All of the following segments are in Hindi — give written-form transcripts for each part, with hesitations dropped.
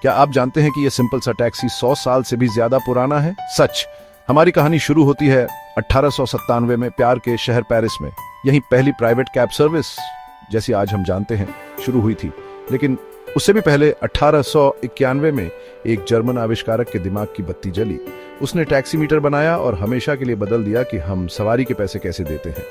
क्या आप जानते हैं कि यह सिंपल सा टैक्सी 100 साल से भी ज्यादा पुराना है? सच। हमारी कहानी शुरू होती है 1897 में प्यार के शहर पेरिस में। यही पहली प्राइवेट कैब सर्विस, जैसी आज हम जानते हैं, शुरू हुई थी। लेकिन उससे भी पहले 1891 में एक जर्मन आविष्कारक के दिमाग की बत्ती जली। उसने टैक्सी मीटर बनाया और हमेशा के लिए बदल दिया कि हम सवारी के पैसे कैसे देते हैं।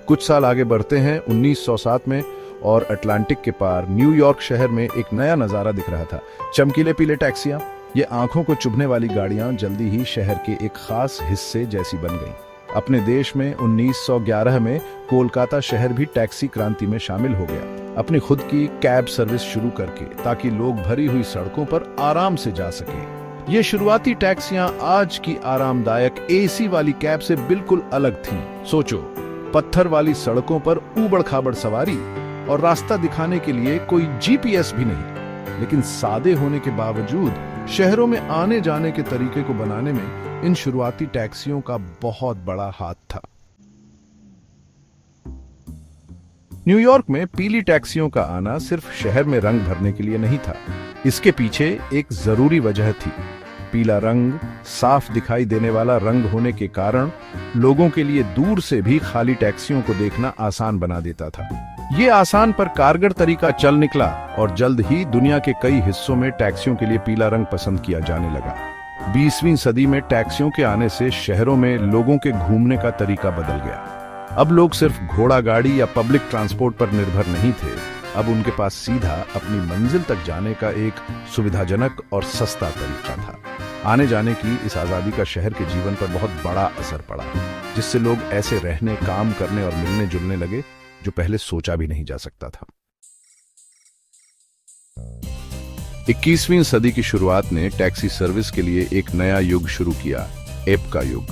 कुछ साल आगे बढ़ते हैं 1907 में, और अटलांटिक के पार न्यूयॉर्क शहर में एक नया नजारा दिख रहा था। चमकीले पीले टैक्सियां, ये आंखों को चुभने वाली गाड़ियां जल्दी ही शहर के एक खास हिस्से जैसी बन गईं। अपने देश में 1911 में कोलकाता शहर भी टैक्सी क्रांति में शामिल हो गया, अपनी खुद की कैब सर्विस शुरू करके, ताकि लोग भरी हुई सड़कों पर आराम से जा सके। ये शुरुआती टैक्सियां आज की आरामदायक एसी वाली कैब से बिल्कुल अलग थीं। सोचो, पत्थर वाली सड़कों पर ऊबड़ खाबड़ सवारी और रास्ता दिखाने के लिए कोई जीपीएस भी नहीं। लेकिन सादे होने के बावजूद शहरों में आने जाने के तरीके को बनाने में इन शुरुआती टैक्सियों का बहुत बड़ा हाथ था। न्यूयॉर्क में पीली टैक्सियों का आना सिर्फ शहर में रंग भरने के लिए नहीं था। इसके पीछे एक जरूरी वजह थी। पीला रंग साफ दिखाई देने वाला रंग होने के कारण लोगों के लिए दूर से भी खाली टैक्सियों को देखना आसान बना देता था। ये आसान पर कारगर तरीका चल निकला और जल्द ही दुनिया के कई हिस्सों में टैक्सियों के लिए पीला रंग पसंद किया जाने लगा। 20वीं सदी में टैक्सियों के आने से शहरों में लोगों के घूमने का तरीका बदल गया। अब लोग सिर्फ घोड़ा गाड़ी या पब्लिक ट्रांसपोर्ट पर निर्भर नहीं थे। अब उनके पास सीधा अपनी मंजिल तक जाने का एक सुविधाजनक और सस्ता तरीका था। आने जाने की इस आजादी का शहर के जीवन पर बहुत बड़ा असर पड़ा, जिससे लोग ऐसे रहने, काम करने और मिलने जुलने लगे जो पहले सोचा भी नहीं जा सकता था। 21वीं सदी की शुरुआत ने टैक्सी सर्विस के लिए एक नया युग शुरू किया, ऐप का युग।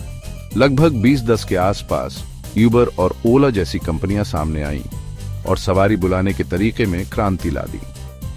लगभग 2010 के आसपास यूबर और ओला जैसी कंपनियां सामने आईं और सवारी बुलाने के तरीके में क्रांति ला दी।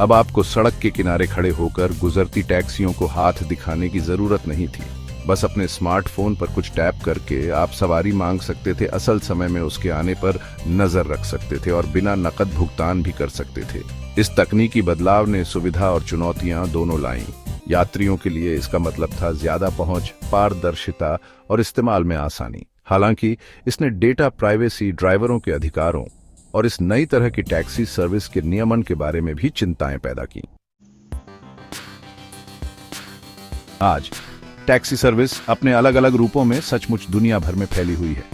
अब आपको सड़क के किनारे खड़े होकर गुजरती टैक्सियों को हाथ दिखाने की जरूरत नहीं थी। बस अपने स्मार्टफोन पर कुछ टैप करके आप सवारी मांग सकते थे, असल समय में उसके आने पर नजर रख सकते थे और बिना नकद भुगतान भी कर सकते थे। इस तकनीकी बदलाव ने सुविधा और चुनौतियां दोनों लाईं। यात्रियों के लिए इसका मतलब था ज्यादा पहुंच, पारदर्शिता और इस्तेमाल में आसानी। हालांकि इसने डेटा प्राइवेसी, ड्राइवरों के अधिकारों और इस नई तरह की टैक्सी सर्विस के नियमन के बारे में भी चिंताएं पैदा की। आज टैक्सी सर्विस अपने अलग अलग रूपों में सचमुच दुनिया भर में फैली हुई है।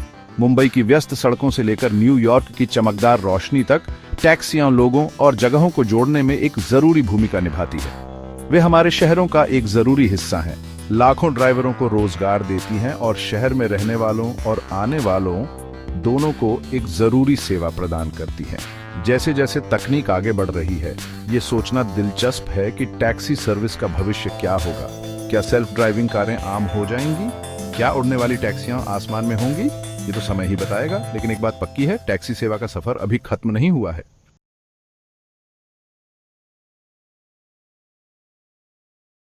मुंबई की व्यस्त सड़कों से लेकर न्यूयॉर्क की चमकदार रोशनी तक टैक्सियां लोगों और जगहों को जोड़ने में एक जरूरी भूमिका निभाती है। वे हमारे शहरों का एक जरूरी हिस्सा हैं, लाखों ड्राइवरों को रोजगार देती हैं और शहर में रहने वालों और आने वालों दोनों को एक जरूरी सेवा प्रदान करती है। जैसे जैसे तकनीक आगे बढ़ रही है, ये सोचना दिलचस्प है कि टैक्सी सर्विस का भविष्य क्या होगा। क्या सेल्फ ड्राइविंग कारें आम हो जाएंगी? क्या उड़ने वाली टैक्सियां आसमान में होंगी? ये तो समय ही बताएगा। लेकिन एक बात पक्की है, टैक्सी सेवा का सफर अभी खत्म नहीं हुआ है।